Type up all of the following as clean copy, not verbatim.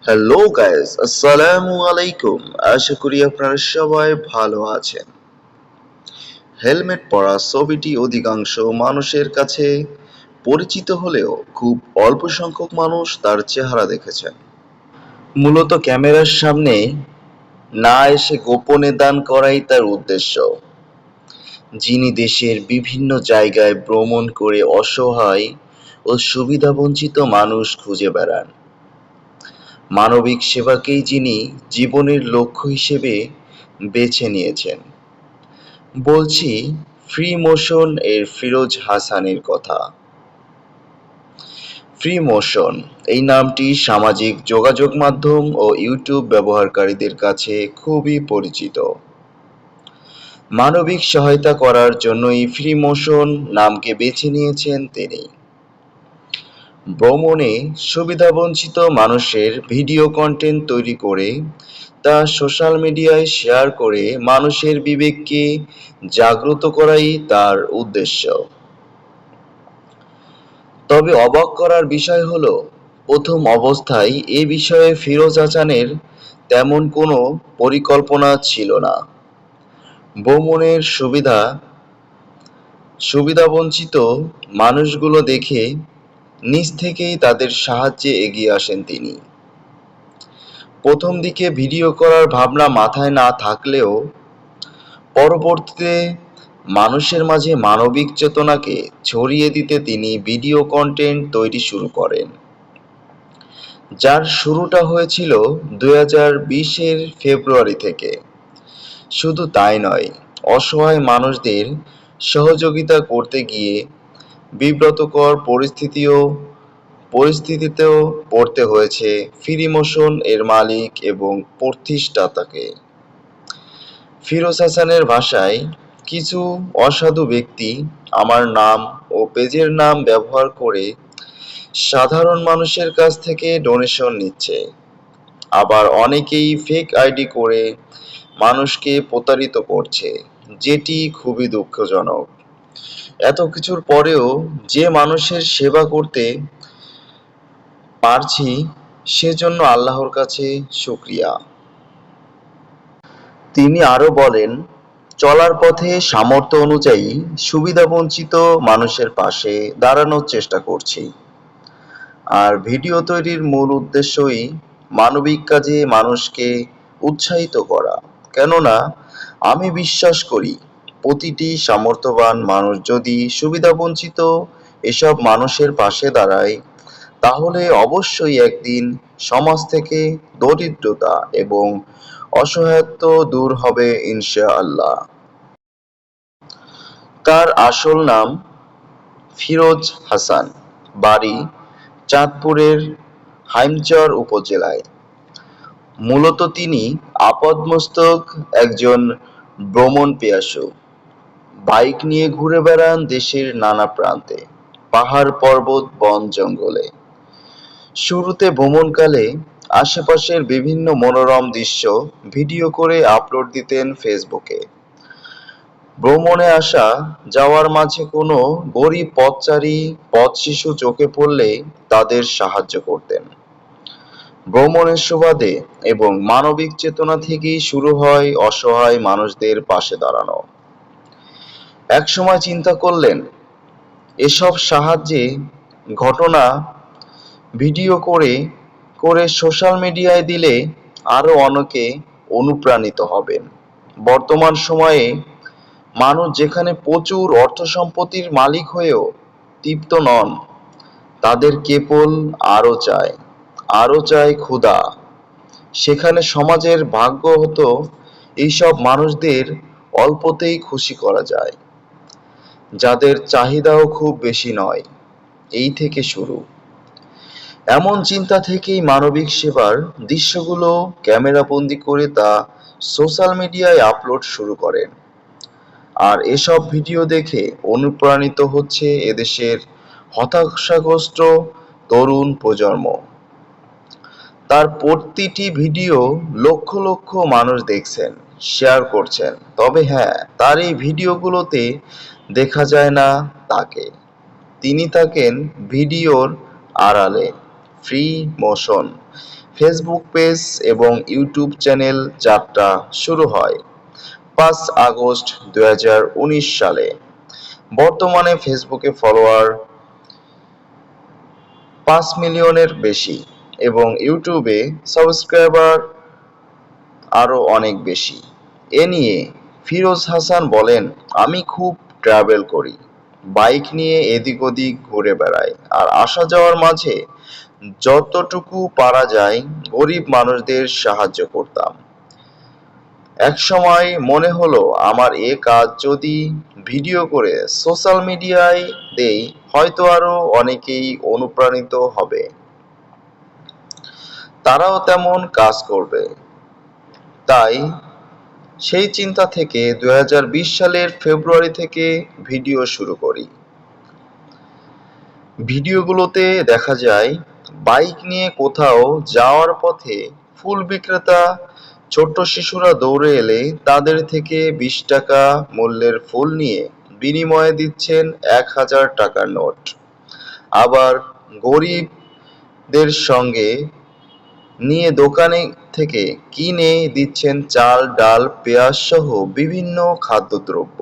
Hello guys, আসসালামু আলাইকুম। আশা করি আপনারা সবাই ভালো আছেন। হেলমেট পরা ছবিটি অধিকাংশ মানুষের কাছে পরিচিত হলেও খুব অল্প সংখ্যক মানুষ তার চেহারা দেখেছেন। মূলত ক্যামেরার সামনে না এসে গোপনে দান করাই তার উদ্দেশ্য। যিনি দেশের বিভিন্ন জায়গায় ভ্রমণ করে অসহায় ও সুবিধাবঞ্চিত মানুষ খুঁজে বেড়ান। মানবিক সেবাকেই যিনি জীবনের লক্ষ্য হিসেবে বেছে নিয়েছেন। বলছি ফ্রি মোশন এর ফিরোজ হাসানের কথা। ফ্রি মোশন এই নামটি সামাজিক যোগাযোগ মাধ্যম ও ইউটিউব ব্যবহারকারীদের কাছে খুবই পরিচিত। মানবিক সহায়তা করার জন্যই ফ্রি মোশন নামকে বেছে নিয়েছেন তিনি। ভ্রমণে সুবিধাবঞ্চিত মানুষের ভিডিও কন্টেন্ট তৈরি করে তা সোশ্যাল মিডিয়ায় শেয়ার করে মানুষের বিবেককে জাগ্রত করাই তার উদ্দেশ্য। তবে অবাক করার বিষয় হলো, প্রথম অবস্থায় এ বিষয়ে ফিরোজ হাসানের তেমন কোনো পরিকল্পনা ছিল না। ভ্রমণের সুবিধাবঞ্চিত মানুষগুলো দেখে নিজ থেকেই তাদের সাহায্যে এগিয়ে আসেন তিনি। প্রথম দিকে ভিডিও করার ভাবনা মাথায় না থাকলেও পরবর্তীতে মানুষের মাঝে মানবিক চেতনাকে ছড়িয়ে দিতে তিনি ভিডিও কন্টেন্ট তৈরি শুরু করেন। যার শুরুটা হয়েছিল 2020-এর ফেব্রুয়ারি থেকে। শুধু তাই নয়, অসহায় মানুষদের সহযোগিতা করতে গিয়ে বিব্রতকর পরিস্থিতিতেও পড়তে হয়েছে ফ্রি মোশন এর মালিক এবং প্রতিষ্ঠাতাকে। ফিরোজ হাসানের ভাষায়, কিছু অসাধু ব্যক্তি আমার নাম ও পেজের নাম ব্যবহার করে সাধারণ মানুষের কাছ থেকে ডোনেশন নিচ্ছে। আবার অনেকেই ফেক আইডি করে মানুষকে প্রতারিত করছে, যেটি খুবই দুঃখজনক। এত কিছুর পরেও যে মানুষের সেবা করতে পারছি, সেজন্য আল্লাহর কাছে শুকরিয়া। তিনি আরো বলেন, চলার পথে সামর্থ্য অনুযায়ী সুবিধাবঞ্চিত মানুষের পাশে দাঁড়ানোর চেষ্টা করছি। আর ভিডিও তৈরির মূল উদ্দেশ্যই মানবিক কাজে মানুষকে উৎসাহিত করা। কেননা আমি বিশ্বাস করি, প্রতিটি সামর্থ্যবান মানুষ যদি সুবিধাবঞ্চিত এসব মানুষের পাশে দাঁড়ায়, তাহলে অবশ্যই একদিন সমাজ থেকে দরিদ্রতা এবং অসহায়ত্ব দূর হবে ইনশাআল্লাহ। তার আসল নাম ফিরোজ হাসান, বাড়ি চাঁদপুরের হাইমচর উপজেলায়। মূলত তিনি আপাদমস্তক একজন ভ্রমণ পিয়াসু। বাইক নিয়ে ঘুরে বেড়ান দেশের নানা প্রান্তে, পাহাড় পর্বত বন জঙ্গলে। শুরুতে ভ্রমণকালে আশেপাশের বিভিন্ন মনোরম দৃশ্য ভিডিও করে আপলোড দিতেন ফেসবুকে। ভ্রমণে আসা যাওয়ার মাঝে কোনো গরিব পথচারী পথশিশু চোখে পড়লে তাদের সাহায্য করতেন। ভ্রমণের সুবাদে এবং মানবিক চেতনা থেকেই শুরু হয় অসহায় মানুষদের পাশে দাঁড়ানো। একসময় চিন্তা করলেন, এসব সাহায্যে ঘটনা ভিডিও করে করে সোশ্যাল মিডিয়ায় দিলে আরো অনেকে অনুপ্রাণিত হবেন। বর্তমান সময়ে মানুষ যেখানে প্রচুর অর্থসম্পত্তির মালিক হয়েও তৃপ্ত নন, তাদের কেবল আরো চায় ক্ষুধা। সেখানে সমাজের ভাগ্য হতো এইসব মানুষদের অল্পতেই খুশি করা যায়, যাদের চাহিদাও খুব বেশি নয়। এই থেকে শুরু। এমন চিন্তা থেকেই মানবিক সেবার দৃশ্যগুলো ক্যামেরাবন্দি করে তা সোশ্যাল মিডিয়ায় আপলোড শুরু করেন। আর এসব ভিডিও দেখে অনুপ্রাণিত হচ্ছে এদেশের হতাশাগ্রস্ত তরুণ প্রজন্ম। তার প্রতিটি ভিডিও লক্ষ লক্ষ মানুষ দেখছেন, শেয়ার করছেন। তবে হ্যাঁ, তার এই ভিডিওগুলোতে দেখা যায় না তাকে। তিনি থাকেন ভিডিওর আড়ালে। ফ্রি মোশন ফেসবুক পেজ এবং ইউটিউব চ্যানেল যাত্রা শুরু হয় 5 আগস্ট 2019 সালে। বর্তমানে ফেসবুকে ফলোয়ার 5 মিলিয়নের বেশি এবং ইউটিউবে সাবস্ক্রাইবার আরও অনেক বেশি। এ নিয়ে ফিরোজ হাসান বলেন, আমি খুব ট্রাভেল করি, বাইক নিয়ে এদিক ওদিক ঘুরে বেড়াই, আর আসা যাওয়ার মাঝে যতটুকু পারা যায় গরিব মানুষদের সাহায্য করতাম। একসময় মনে হলো আমার এ কাজ যদি ভিডিও করে সোশ্যাল মিডিয়ায় দেই হয়তো আরো অনেকেই অনুপ্রাণিত হবে, তারাও তেমন কাজ করবে। তাই সেই চিন্তা থেকে 2020 সালের ফেব্রুয়ারি থেকে ভিডিও শুরু করি। ভিডিওগুলোতে দেখা যায় বাইক নিয়ে কোথাও যাওয়ার পথে ফুল বিক্রেতা ছোট্ট শিশুরা দৌড়ে এলে তাদের থেকে 20 টাকা মূল্যের ফুল নিয়ে বিনিময়ে দিচ্ছেন 1000 টাকার নোট। আবার গরিবদের সঙ্গে নিয়ে দোকানে থেকে কিনে দিচ্ছেন চাল, ডাল, পেঁয়াজ সহ বিভিন্ন খাদ্যদ্রব্য।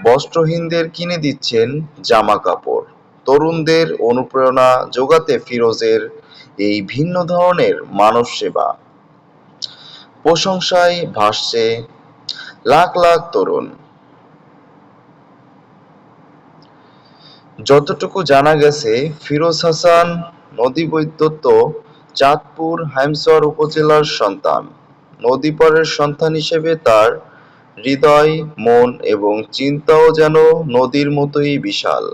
বস্ত্রহীনদের কিনে দিচ্ছেন জামা কাপড়। তরুণদের অনুপ্রেরণা জোগাতে ফিরোজের এই ভিন্ন ধরনের মানব সেবা প্রশংসায় ভাসছে লাখ লাখ তরুণ। যতটুকু জানা গেছে, ফিরোজ হাসান নদীবৈদ্যুত্ব চাঁদপুর হাইমচর উপজেলার সন্তান। নদীপাড়ের সন্তান হিসেবে তার হৃদয়, মন এবং চিন্তাও যেন নদীর মতোই বিশাল।